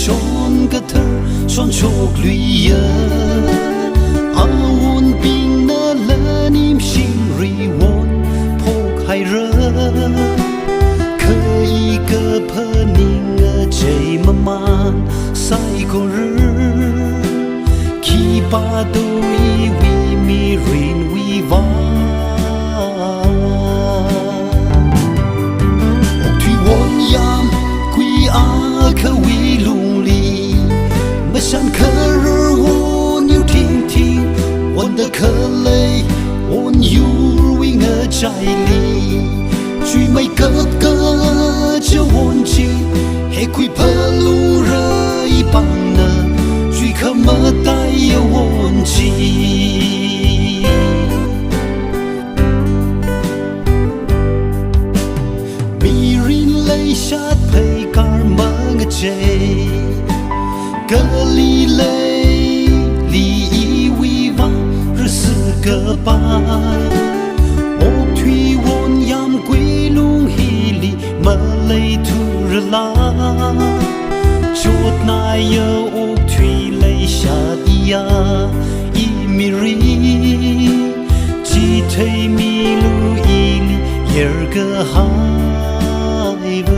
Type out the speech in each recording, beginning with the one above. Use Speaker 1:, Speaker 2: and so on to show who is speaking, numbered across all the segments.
Speaker 1: shon ka thar shon chok luya awon bing na lanim shin ri won phok hai ra khơi ka phaning chei maman sai ko ki pa do wi mi rin wi va可为努力，没想可儿我有听听，我的可累，我有为我在里，最美个个就忘记，还会怕路人一帮呢，最可没带有忘记。迷人泪下陪干嘛？格里雷里伊维瓦日斯个巴，我推我养归龙希里马雷图日拉，就那有我推雷下迪亚伊米里，吉推米路伊里耶尔个海文。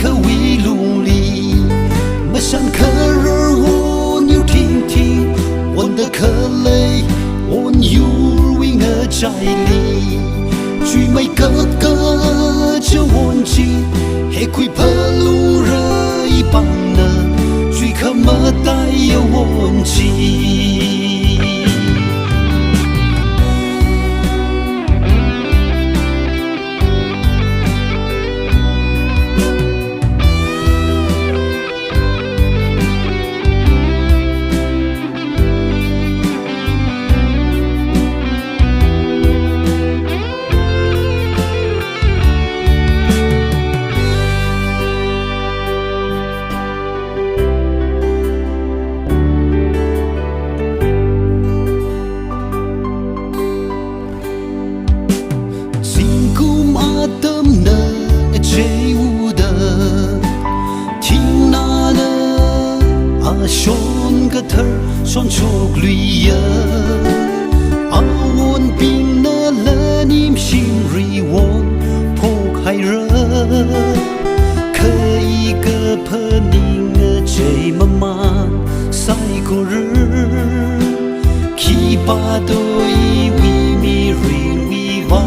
Speaker 1: 可为努力，没想可儿我有听听，我的可累，我有为我在里，最美个个就忘记，还会怕路人一帮呢，最可没带有忘记。shon ka thar shon chok luya awon bin na lanim shin ri won phok hai ra khai ka phaning chei mama sai ko ki pa doi wi mi rin wi va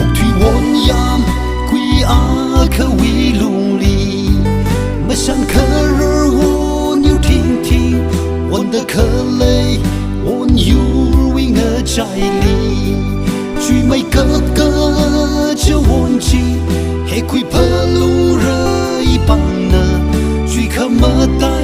Speaker 1: ok thui won yam quy a可为努力，没想可儿我有听听，我的可累，我有为我在里，最美个个就忘记，还会怕路人一帮呢，最可没带。